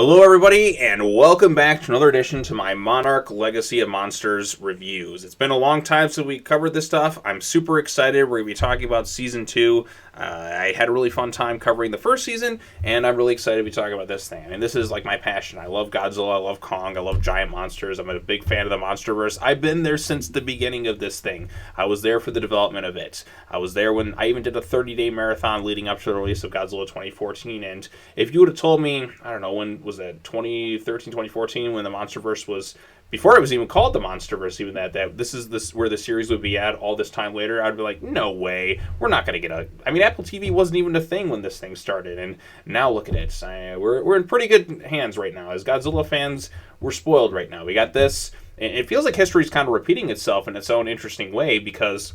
Hello everybody, and welcome back to another edition to my Monarch Legacy of Monsters reviews. It's been a long time since we covered this stuff. I'm super excited. We're going to be talking about Season 2. I had a really fun time covering the first season, and I'm really excited to be talking about this thing. I mean, this is like my passion. I love Godzilla, I love Kong, I love giant monsters. I'm a big fan of the MonsterVerse. I've been there since the beginning of this thing. I was there for the development of it. I was there when I even did a 30-day marathon leading up to the release of Godzilla 2014, and if you would have told me, I don't know, when was that, 2013, 2014, when the MonsterVerse was, before it was even called the MonsterVerse, even that this is where the series would be at all this time later, I'd be like, no way, we're not going to get I mean, Apple TV wasn't even a thing when this thing started, and now look at it. We're in pretty good hands right now. As Godzilla fans, we're spoiled right now. We got this, and it feels like history's kind of repeating itself in its own interesting way, because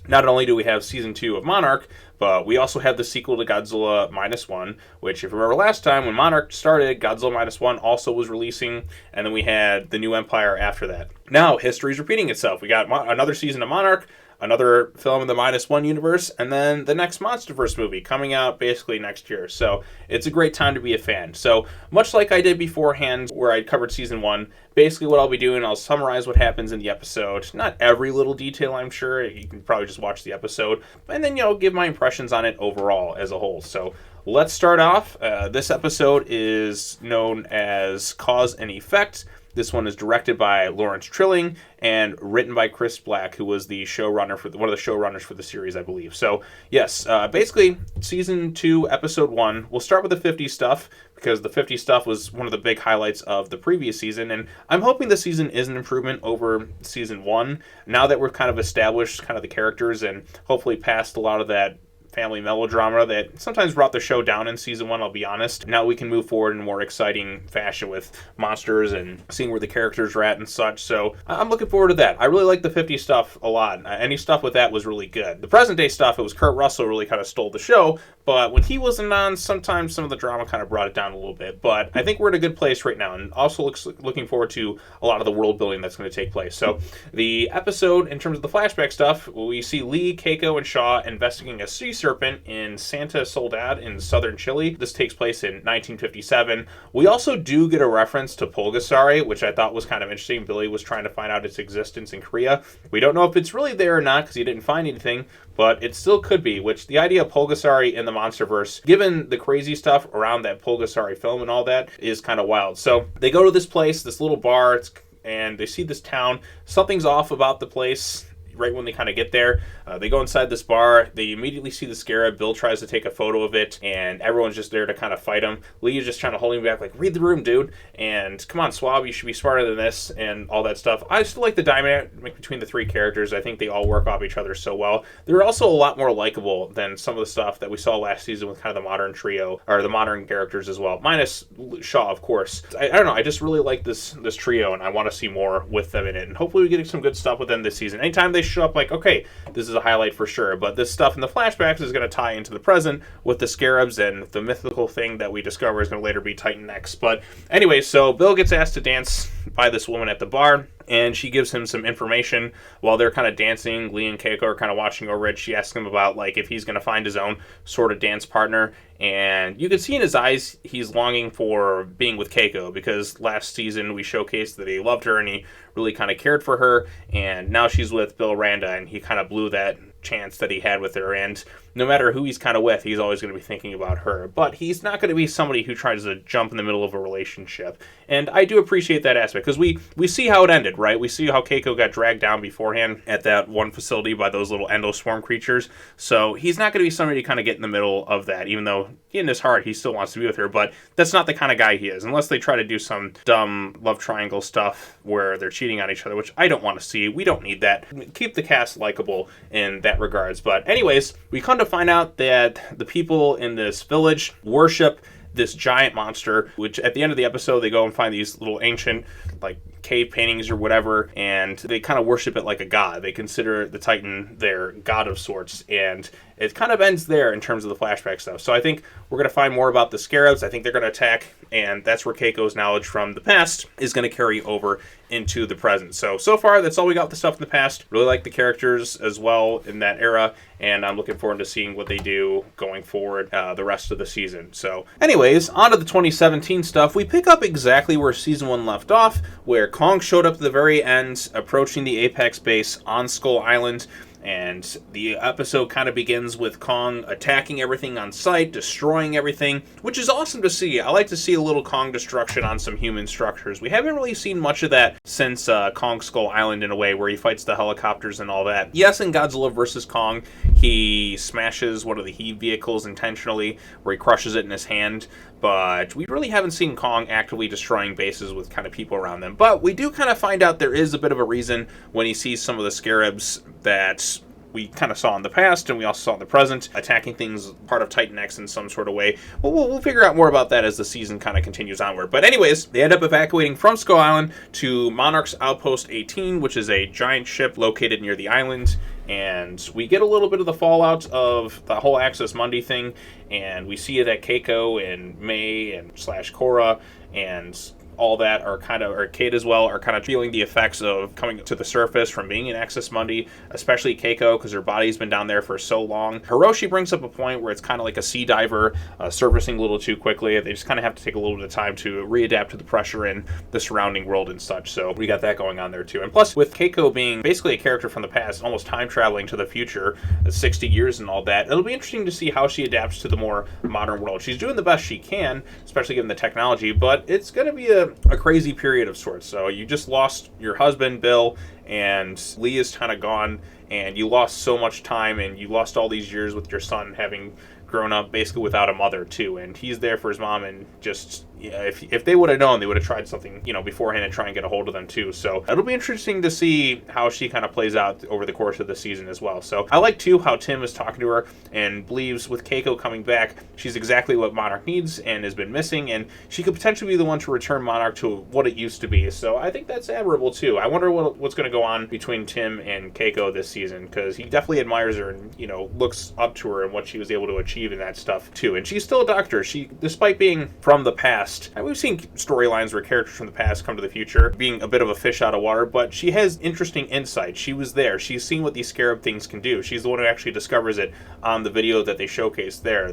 not only do we have Season 2 of Monarch, but we also have the sequel to Godzilla -1, which, if you remember last time, when Monarch started, Godzilla -1 also was releasing, and then we had the New Empire after that. Now, history's repeating itself. We got another season of Monarch, another film in the -1 universe, and then the next MonsterVerse movie coming out basically next year. So it's a great time to be a fan. So much like I did beforehand where I covered Season 1, basically what I'll be doing, I'll summarize what happens in the episode. Not every little detail, I'm sure. You can probably just watch the episode. And then, give my impressions on it overall as a whole. So let's start off. This episode is known as Cause and Effect. This one is directed by Lawrence Trilling and written by Chris Black, who was the showrunner one of the showrunners for the series, I believe. So, yes, basically, Season 2, Episode 1. We'll start with the 50s stuff, because the 50s stuff was one of the big highlights of the previous season, and I'm hoping this season is an improvement over Season 1, now that we're kind of established kind of the characters and hopefully past a lot of that family melodrama that sometimes brought the show down in Season 1, I'll be honest. Now we can move forward in a more exciting fashion with monsters and seeing where the characters are at and such, so I'm looking forward to that. I really like the 50 stuff a lot. Any stuff with that was really good. The present day stuff, it was Kurt Russell really kind of stole the show, but when he wasn't on, sometimes some of the drama kind of brought it down a little bit, but I think we're in a good place right now, and also looking forward to a lot of the world building that's going to take place. So the episode, in terms of the flashback stuff, we see Lee, Keiko, and Shaw investigating a sea serpent in Santa Soledad in southern Chile. This takes place in 1957. We also do get a reference to Pulgasari, which I thought was kind of interesting. Billy was trying to find out its existence in Korea. We don't know if it's really there or not because he didn't find anything, but it still could be, which the idea of Pulgasari in the MonsterVerse, given the crazy stuff around that Pulgasari film and all that, is kind of wild. So they go to this place, this little bar, and they see this town. Something's off about the place. Right when they kind of get there, they go inside this bar. They immediately see the scarab. Bill tries to take a photo of it, and everyone's just there to kind of fight him. Lee is just trying to hold him back, like, read the room, dude. And come on, Swab, you should be smarter than this, and all that stuff. I still like the dynamic between the three characters. I think they all work off each other so well. They're also a lot more likable than some of the stuff that we saw last season with kind of the modern trio, or the modern characters as well, minus Shaw, of course. I don't know. I just really like this trio, and I want to see more with them in it. And hopefully we get some good stuff with them this season. Anytime they show up, like, okay, this is a highlight for sure, but this stuff in the flashbacks is going to tie into the present with the scarabs, and the mythical thing that we discover is going to later be Titan X. But anyway, so Bill gets asked to dance by this woman at the bar, and she gives him some information while they're kind of dancing. Lee and Keiko are kind of watching over it. She asks him about, like, if he's going to find his own sort of dance partner, and you can see in his eyes he's longing for being with Keiko, because last season we showcased that he loved her and he really kind of cared for her, and now she's with Bill Randa, and he kind of blew that chance that he had with her, and no matter who he's kind of with, he's always going to be thinking about her. But he's not going to be somebody who tries to jump in the middle of a relationship, and I do appreciate that aspect, because we see how it ended, right? We see how Keiko got dragged down beforehand at that one facility by those little endoswarm creatures, so he's not going to be somebody to kind of get in the middle of that, even though in his heart he still wants to be with her, but that's not the kind of guy he is, unless they try to do some dumb love triangle stuff where they're cheating on each other, which I don't want to see. We don't need that. Keep the cast likable in that regards. But anyways, we come to find out that the people in this village worship this giant monster, which at the end of the episode they go and find these little ancient like cave paintings or whatever, and they kind of worship it like a god. They consider the Titan their god of sorts, and it kind of ends there in terms of the flashback stuff. So I think we're going to find more about the scarabs. I think they're going to attack, and that's where Keiko's knowledge from the past is going to carry over into the present. So far, that's all we got with the stuff in the past. Really like the characters as well in that era, and I'm looking forward to seeing what they do going forward the rest of the season. So anyways, on to the 2017 stuff. We pick up exactly where Season 1 left off, where Kong showed up at the very end, approaching the Apex base on Skull Island. And the episode kind of begins with Kong attacking everything on sight, destroying everything, which is awesome to see. I like to see a little Kong destruction on some human structures. We haven't really seen much of that since Kong Skull Island in a way, where he fights the helicopters and all that. Yes, in Godzilla vs. Kong, he smashes one of the heat vehicles intentionally, where he crushes it in his hand. But we really haven't seen Kong actively destroying bases with kind of people around them. But we do kind of find out there is a bit of a reason when he sees some of the scarabs that we kind of saw in the past, and we also saw in the present, attacking things part of Titan X in some sort of way. We'll figure out more about that as the season kind of continues onward. But anyways, they end up evacuating from Skull Island to Monarch's Outpost 18, which is a giant ship located near the island. And we get a little bit of the fallout of the whole Access Mundi thing, and we see that Keiko and Mei and /Korra and all that are kind of, or Kate as well, are kind of feeling the effects of coming to the surface from being in Access Mundi, especially Keiko, because her body's been down there for so long. Hiroshi brings up a point where it's kind of like a sea diver surfacing a little too quickly. They just kind of have to take a little bit of time to readapt to the pressure in the surrounding world and such. So we got that going on there too. And plus, with Keiko being basically a character from the past, almost time traveling to the future, 60 years and all that, it'll be interesting to see how she adapts to the more modern world. She's doing the best she can, especially given the technology, but it's going to be a crazy period of sorts. So you just lost your husband, Bill, and Lee is kind of gone, and you lost so much time, and you lost all these years with your son having grown up basically without a mother too, and he's there for his mom, and just, yeah, if they would have known, they would have tried something, beforehand and try and get a hold of them too. So it'll be interesting to see how she kind of plays out over the course of the season as well. So I like too how Tim is talking to her and believes with Keiko coming back, she's exactly what Monarch needs and has been missing, and she could potentially be the one to return Monarch to what it used to be. So I think that's admirable too. I wonder what's going to go on between Tim and Keiko this season, because he definitely admires her and looks up to her and what she was able to achieve in that stuff too. And she's still a doctor. She, despite being from the past, and we've seen storylines where characters from the past come to the future, being a bit of a fish out of water, but she has interesting insight. She was there. She's seen what these scarab things can do. She's the one who actually discovers it on the video that they showcased there.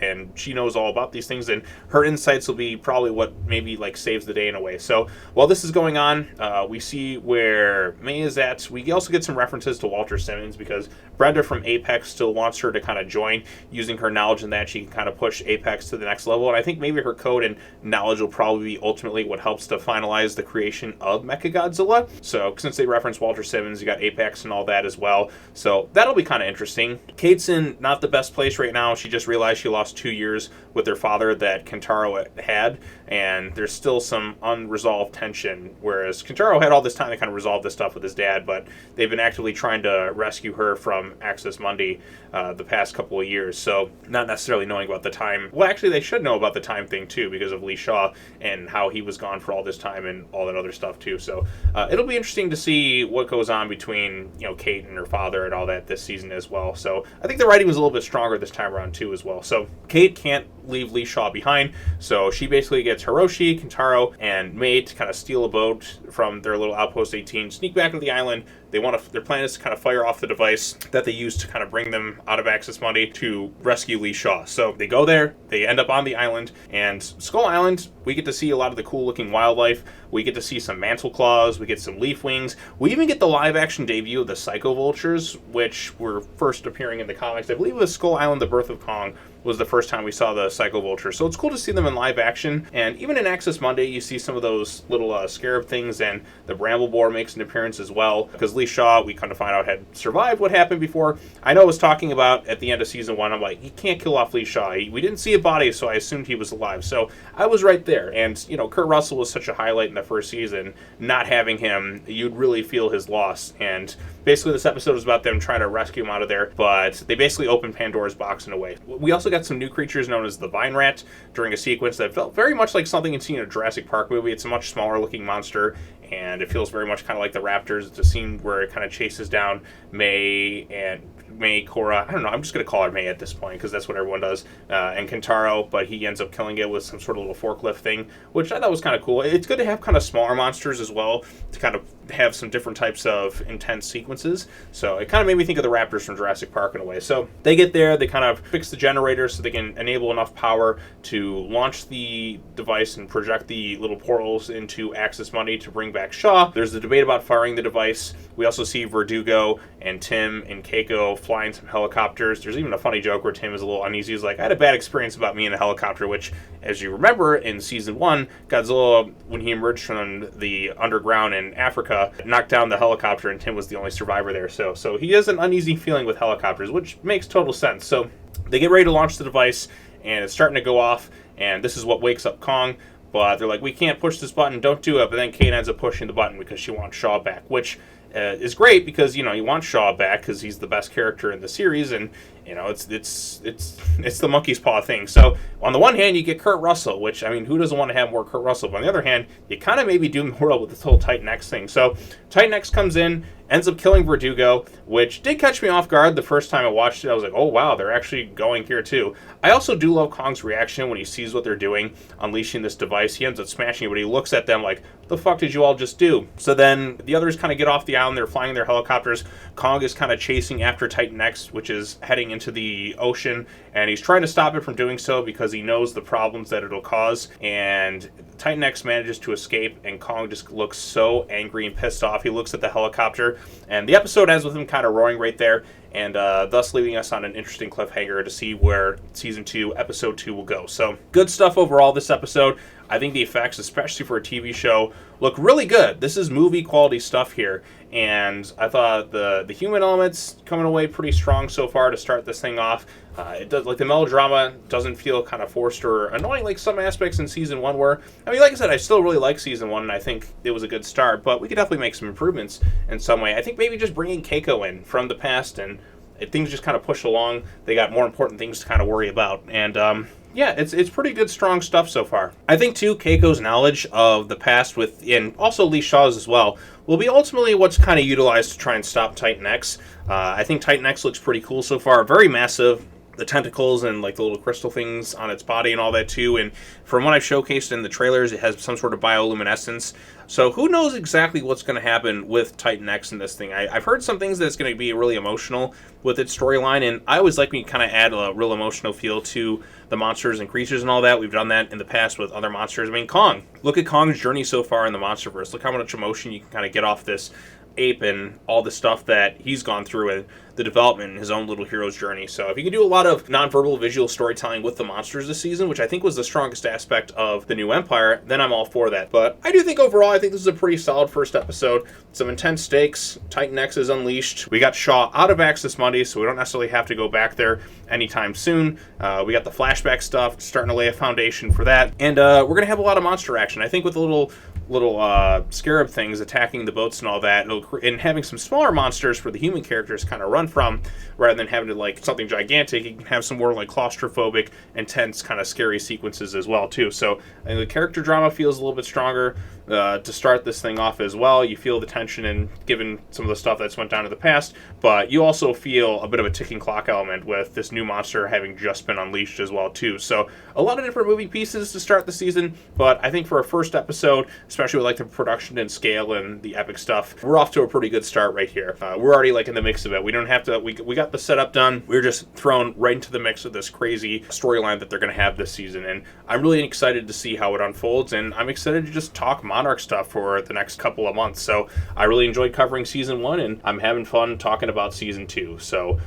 And she knows all about these things, and her insights will be probably what maybe saves the day in a way. So while this is going on, we see where Mei is at. We also get some references to Walter Simmons, because Brenda from Apex still wants her to kind of join. Using her knowledge in that, she can kind of push Apex to the next level, and I think maybe her code and knowledge will probably be ultimately what helps to finalize the creation of Mechagodzilla. So since they reference Walter Simmons, you got Apex and all that as well, so that'll be kind of interesting. Kate's in not the best place right now. She just realized she lost 2 years with her father that Kentaro had, and there's still some unresolved tension, whereas Kentaro had all this time to kind of resolve this stuff with his dad, but they've been actively trying to rescue her from Access Mundi the past couple of years. So not necessarily knowing about the time. Well, actually, they should know about the time thing too, because of Lee Shaw and how he was gone for all this time and all that other stuff too. So it'll be interesting to see what goes on between Kate and her father and all that this season as well. So I think the writing was a little bit stronger this time around too as well. So Kate can't leave Lee Shaw behind, so she basically gets Hiroshi, Kentaro, and Mei to kind of steal a boat from their little Outpost 18, sneak back to the island. Their plan is to kind of fire off the device that they use to kind of bring them out of Access Mundi to rescue Lee Shaw. So they go there, they end up on the island, and Skull Island, we get to see a lot of the cool looking wildlife. We get to see some mantle claws, we get some leaf wings. We even get the live action debut of the Psycho Vultures, which were first appearing in the comics. I believe it was Skull Island, The Birth of Kong was the first time we saw the Psycho Vulture. So it's cool to see them in live action. And even in Access Mundi, you see some of those little scarab things, and the Bramble Boar makes an appearance as well, because Lee Shaw, we kind of find out, had survived what happened before. I know I was talking about at the end of season 1, I'm like, you can't kill off Lee Shaw. We didn't see a body, so I assumed he was alive. So I was right there. And, Kurt Russell was such a highlight in the that first season, not having him, you'd really feel his loss. And basically this episode is about them trying to rescue him out of there, but they basically open Pandora's box in a way. We also got some new creatures known as the Vine Rat during a sequence that felt very much like something you'd seen in a Jurassic Park movie. It's a much smaller looking monster, and it feels very much kind of like the Raptors. It's a scene where it kind of chases down Cora, I don't know, I'm just going to call her May at this point because that's what everyone does, and Kentaro, but he ends up killing it with some sort of little forklift thing, which I thought was kind of cool. It's good to have kind of smaller monsters as well to kind of have some different types of intense sequences. So it kind of made me think of the Raptors from Jurassic Park in a way. So they get there, they kind of fix the generator so they can enable enough power to launch the device and project the little portals into Axis Money to bring back Shaw. There's a debate about firing the device. We also see Verdugo and Tim and Keiko flying some helicopters. There's even a funny joke where Tim is a little uneasy. He's like, I had a bad experience about me in a helicopter, which, as you remember, in Season 1, Godzilla, when he emerged from the underground in Africa, knocked down the helicopter, and Tim was the only survivor there. So he has an uneasy feeling with helicopters, which makes total sense. So they get ready to launch the device, and it's starting to go off, and this is what wakes up Kong. But they're like, we can't push this button, don't do it. But then Kate ends up pushing the button because she wants Shaw back, which is great because, you want Shaw back because he's the best character in the series, and it's the monkey's paw thing. So on the one hand, you get Kurt Russell, which, I mean, who doesn't want to have more Kurt Russell? But on the other hand, you kind of maybe doom the world with this whole Titan X thing. So Titan X comes in, ends up killing Verdugo, which did catch me off guard the first time I watched it. I was like, oh wow, they're actually going here too. I also do love Kong's reaction when he sees what they're doing, unleashing this device. He ends up smashing it, but he looks at them like, what the fuck did you all just do? So then the others kind of get off the island, they're flying their helicopters. Kong is kind of chasing after Titan X, which is heading into the ocean, and he's trying to stop it from doing so because he knows the problems that it'll cause. And Titan X manages to escape, and Kong just looks so angry and pissed off. He looks at the helicopter, and the episode ends with him kind of roaring right there, and thus leaving us on an interesting cliffhanger to see where Season 2, Episode 2 will go. So, good stuff overall this episode. I think the effects, especially for a TV show, look really good. This is movie quality stuff here, and I thought the human elements coming away pretty strong so far to start this thing off. It does, like, the melodrama doesn't feel kind of forced or annoying like some aspects in Season 1 were. I mean, like I said, I still really like Season 1, and I think it was a good start, but we could definitely make some improvements in some way. I think maybe just bringing Keiko in from the past, and things just kind of push along. They got more important things to kind of worry about, and yeah, it's pretty good, strong stuff so far. I think, too, Keiko's knowledge of the past and also Lee Shaw's as well, will be ultimately what's kind of utilized to try and stop Titan X. I think Titan X looks pretty cool so far. Very massive. The tentacles and like the little crystal things on its body and all that too, and from what I've showcased in the trailers, it has some sort of bioluminescence. So who knows exactly what's going to happen with Titan X in this thing. I've heard some things that it's going to be really emotional with its storyline, and I always like when you kind of add a real emotional feel to the monsters and creatures and all that. We've done that in the past with other monsters. I mean, Kong. Look at Kong's journey so far in the Monsterverse. Look how much emotion you can kind of get off this ape and all the stuff that he's gone through and the development in his own little hero's journey. So if you can do a lot of nonverbal visual storytelling with the monsters this season, which I think was the strongest aspect of the new Empire, then I'm all for that. But I do think overall, I think this is a pretty solid first episode. Some intense stakes. Titan X is unleashed. We got Shaw out of Axis Money, so we don't necessarily have to go back there anytime soon. We got the flashback stuff, starting to lay a foundation for that. And we're going to have a lot of monster action. I think with the little scarab things attacking the boats and all that, and having some smaller monsters for the human characters kind of run from, rather than having to like something gigantic, you can have some more like claustrophobic, intense, kind of scary sequences as well too. So I think the character drama feels a little bit stronger to start this thing off as well. You feel the tension and given some of the stuff that's went down in the past, but you also feel a bit of a ticking clock element with this new monster having just been unleashed as well too. So a lot of different moving pieces to start the season, but I think for a first episode, especially with like the production and scale and the epic stuff, we're off to a pretty good start right here. We're already like in the mix of it. We don't have to, we got the setup done. We're just thrown right into the mix of this crazy storyline that they're going to have this season, and I'm really excited to see how it unfolds, and I'm excited to just talk Monarch stuff for the next couple of months. So I really enjoyed covering Season 1, and I'm having fun talking about Season 2. So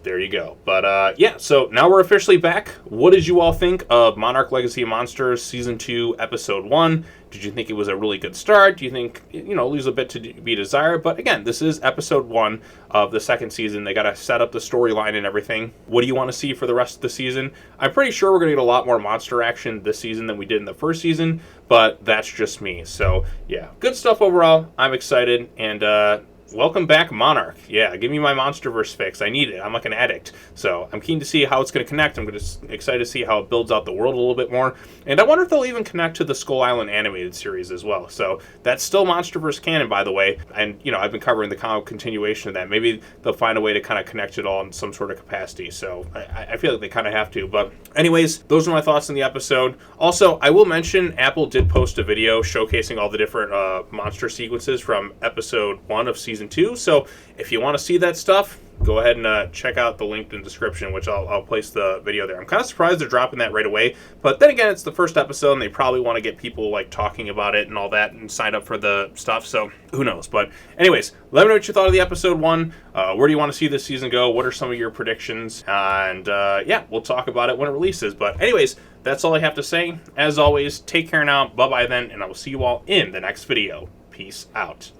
there you go. But yeah, so now we're officially back. What did you all think of Monarch Legacy of Monsters Season 2, Episode 1? Did you think it was a really good start? Do you think, leaves a bit to be desired? But again, this is episode 1 of the second season. They got to set up the storyline and everything. What do you want to see for the rest of the season? I'm pretty sure we're going to get a lot more monster action this season than we did in the first season, but that's just me. So yeah, good stuff overall. I'm excited, and welcome back, Monarch. Yeah, give me my MonsterVerse fix. I need it. I'm like an addict. So I'm keen to see how it's going to connect. I'm excited to see how it builds out the world a little bit more. And I wonder if they'll even connect to the Skull Island animated series as well. So that's still MonsterVerse canon, by the way. And, I've been covering the comic continuation of that. Maybe they'll find a way to kind of connect it all in some sort of capacity. So I feel like they kind of have to. But anyways, those are my thoughts on the episode. Also, I will mention Apple did post a video showcasing all the different monster sequences from episode 1 of season 2. So if you want to see that stuff, go ahead and check out the link in the description, which I'll place the video there. I'm kind of surprised they're dropping that right away, but then again, it's the first episode and they probably want to get people like talking about it and all that and sign up for the stuff, so who knows. But anyways, let me know what you thought of the episode 1. Where do you want to see this season go? What are some of your predictions? And yeah, we'll talk about it when it releases. But anyways, that's all I have to say. As always, take care now. Bye-bye then, and I will see you all in the next video. Peace out.